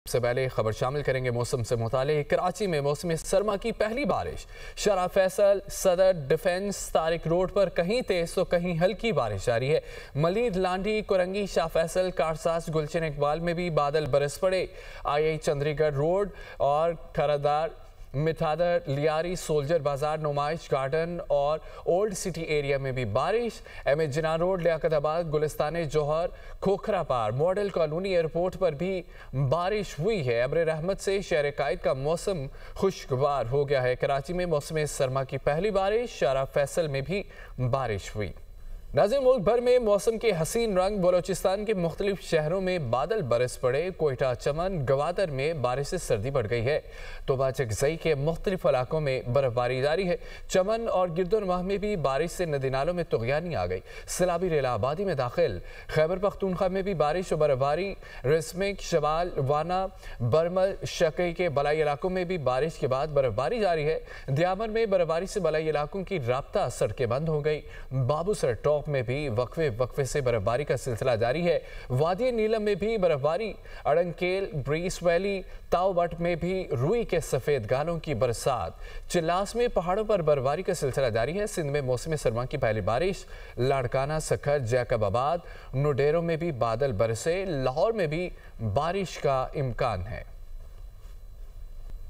سے پہلے خبر شامل کریں گے موسم سے متعلق۔ کراچی میں موسم سرما کی پہلی بارش۔ شارع فیصل صدر ڈیفنس طارق روڈ پر کہیں تیز تو کہیں ہلکی بارش جاری ہے۔ ملیر لانڈی کرنگی شاہ فیصل کارساز گلشن اقبال میں بھی بادل برس پڑے۔ آئی چندری گڑھ روڈ اور کھردار مٹھادر لیاری سولجر بازار نمائش گارڈن اور اولڈ سٹی ایریا میں بھی بارش۔ ایم اے جناح روڈ لیاقت آباد گلستان جوہر کھوکھرا پار ماڈل کالونی ایئرپورٹ پر بھی بارش ہوئی ہے۔ ابر رحمت سے شہر قائد کا موسم خوشگوار ہو گیا ہے۔ کراچی میں موسم سرما کی پہلی بارش۔ شارع فیصل میں بھی بارش ہوئی۔ ناظرین، ملک بھر میں موسم کے حسین رنگ۔ بلوچستان کے مختلف شہروں میں بادل برس پڑے۔ کوئٹہ، چمن، گوادر میں بارش سے سردی بڑھ گئی ہے۔ توبہ چکزئی کے مختلف علاقوں میں برف باری جاری ہے۔ چمن اور گردونواہ میں بھی بارش سے ندی نالوں میں طغیانی آ گئی۔ سیلابی ریلہ آبادی میں داخل۔ خیبر پختونخوا میں بھی بارش و برف باری۔ رسمک، شمال، وانا، برمل، شکی کے بلائی علاقوں میں بھی بارش کے بعد برف باری جاری ہے۔ دیامن میں برف باری سے بلائی علاقوں کی رابطہ سڑکیں بند ہو گئی۔ بابو سر ٹاپ میں بھی وقفے سے برف باری کا سلسلہ جاری ہے۔ وادی نیلم میں بھی برف باری۔ اڑنکیل، بریس ویلی، تاؤ بٹ میں بھی روئی کے سفید گالوں کی برسات۔ چلاس میں پہاڑوں پر برف باری کا سلسلہ جاری ہے۔ سندھ میں موسم سرما کی پہلی بارش۔ لاڑکانہ، سکھر، جیکب آباد، نوڈیرو میں بھی بادل برسے۔ لاہور میں بھی بارش کا امکان ہے۔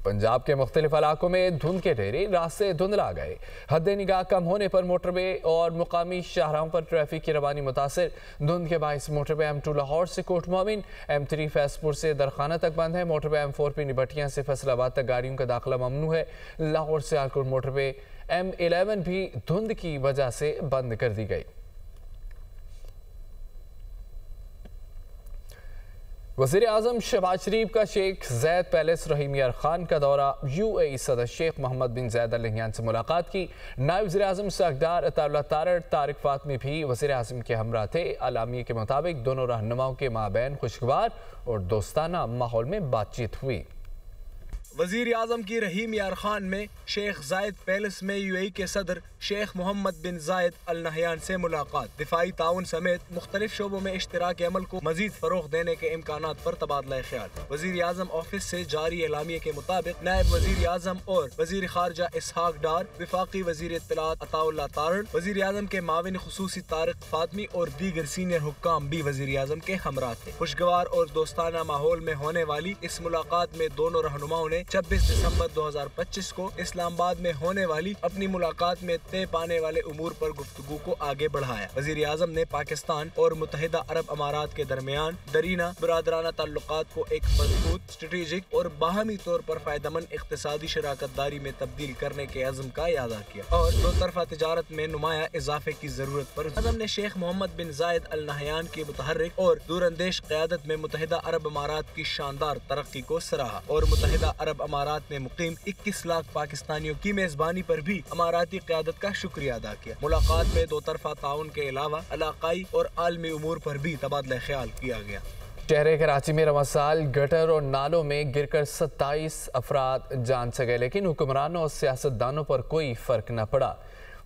پنجاب کے مختلف علاقوں میں دھند کے ڈھیرے، راستے دھندلا گئے۔ حد نگاہ کم ہونے پر موٹر وے اور مقامی شاہراہوں پر ٹریفک کی روانی متاثر۔ دھند کے باعث موٹر وے M2 لاہور سے کوٹ مومن، M3 فیض پور سے درخانہ تک بند ہے۔ موٹر وے M4 پنڈی بھٹیاں سے فیصل آباد تک گاڑیوں کا داخلہ ممنوع ہے۔ لاہور سے آلکوٹ موٹر وے M11 بھی دھند کی وجہ سے بند کر دی گئی۔ وزیر اعظم شہباز شریف کا شیخ زاید پیلس رحیم یار خان کا دورہ۔ UAE صدر شیخ محمد بن زاید ال نہیان سے ملاقات کی۔ نائب وزیر اعظم ساکھدار عطا اللہ تارڑ طارق فاطمی بھی وزیر اعظم کے ہمراہ تھے۔ اعلامیے کے مطابق دونوں رہنماؤں کے مابین خوشگوار اور دوستانہ ماحول میں بات چیت ہوئی۔ وزیر اعظم کی رحیم یار خان میں شیخ زاید پیلس میں UAE کے صدر شیخ محمد بن زاید ال نہیان سے ملاقات۔ دفاعی تعاون سمیت مختلف شعبوں میں اشتراک عمل کو مزید فروغ دینے کے امکانات پر تبادلہ خیال۔ وزیر اعظم آفس سے جاری اعلامیے کے مطابق نائب وزیر اعظم اور وزیر خارجہ اسحاق ڈار، وفاقی وزیر اطلاعات عطا اللہ تارڑ، وزیر اعظم کے معاون خصوصی طارق فاطمی اور دیگر سینئر حکام بھی وزیر اعظم کے ہمراہ تھے۔ خوشگوار اور دوستانہ ماحول میں ہونے والی اس ملاقات میں دونوں رہنماؤں نے 26 دسمبر 2025 کو اسلام آباد میں ہونے والی اپنی ملاقات میں طے پانے والے امور پر گفتگو کو آگے بڑھایا۔ وزیر اعظم نے پاکستان اور متحدہ عرب امارات کے درمیان دیرینہ برادرانہ تعلقات کو ایک مضبوط، اسٹریٹجک اور باہمی طور پر فائدہ مند اقتصادی شراکت داری میں تبدیل کرنے کے عزم کا اعادہ کیا اور دو طرفہ تجارت میں نمایاں اضافے کی ضرورت پر اعظم نے شیخ محمد بن زاید ال نہیان کی متحرک اور دور اندیش قیادت میں متحدہ عرب امارات کی شاندار ترقی کو سراہا اور متحدہ عرب امارات میں مقیم 21 لاکھ پاکستانیوں کی میزبانی پر بھی اماراتی قیادت کا شکریہ ادا کیا۔ ملاقات میں دو طرفہ تعاون کے علاوہ علاقائی اور عالمی امور پر بھی تبادلہ خیال کیا گیا۔ شہر کراچی میں رواں سال گٹر اور نالوں میں گر کر 27 افراد جان سے گئے، لیکن حکمرانوں اور سیاستدانوں پر کوئی فرق نہ پڑا۔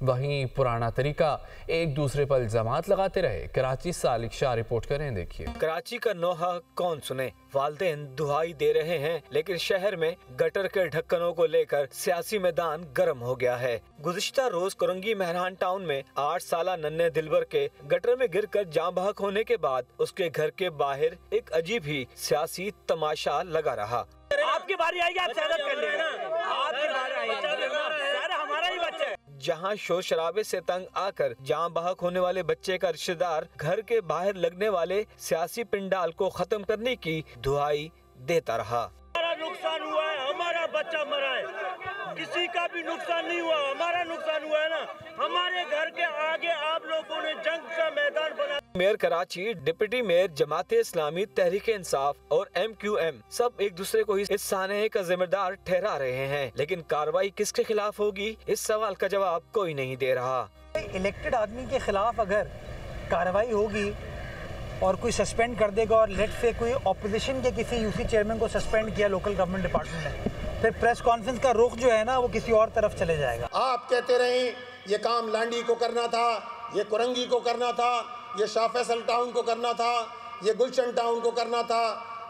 وہیں پرانا طریقہ ایک دوسرے پر الزامات لگاتے رہے۔ کراچی سے عالق شاہ رپورٹ کریں، دیکھیے۔ کراچی کا نوحہ کون سنے؟ والدین دہائی دے رہے ہیں، لیکن شہر میں گٹر کے ڈھکنوں کو لے کر سیاسی میدان گرم ہو گیا ہے۔ گزشتہ روز کرنگی مہران ٹاؤن میں 8 سالہ ننھے دلبر کے گٹر میں گر کر جاں بحق ہونے کے بعد اس کے گھر کے باہر ایک عجیب ہی سیاسی تماشا لگا رہا۔ آپ کی باری آئے گی، آپ سیادت کر لیں۔ آپ کی باری آئے گی، ہمارا ہی بچہ ہے۔ جہاں شور شرابے سے تنگ آ کر جاں بحق ہونے والے بچے کا رشتہ دار گھر کے باہر لگنے والے سیاسی پنڈال کو ختم کرنے کی دعائی دیتا رہا۔ ہمارا نقصان ہوا ہے، ہمارا بچہ مرا ہے، کسی کا بھی نقصان نہیں ہوا، ہمارا نقصان ہوا ہے نا۔ ہمارے گھر کے آگے آپ لوگوں نے جنگ کا میدان بنا۔ Mayor Karachi, deputy mayor, Jamaat Islami, Tehreek Insaf اور MQM سب ایک دوسرے کو اس سانحے کا ذمہ دار ٹھہرا رہے ہیں، لیکن کارروائی کس کے خلاف ہوگی، اس سوال کا جواب کوئی نہیں دے رہا۔ الیکٹڈ آدمی کے خلاف اگر کارروائی ہوگی اور کوئی سسپینڈ کر دے گا، اور لیٹ سے کوئی اپوزیشن کے کسی UC چیئرمین کو سسپینڈ کیا لوکل گورنمنٹ ڈپارٹمنٹ نے، پھر پریس کانفرنس کا رخ جو ہے نا وہ کسی اور طرف چلے جائے گا۔ آپ کہتے رہیں یہ کام لانڈی کو کرنا تھا، یہ کرنگی کو کرنا تھا، یہ شاہ فیصل ٹاؤن کو کرنا تھا، یہ گلشن ٹاؤن کو کرنا تھا،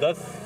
10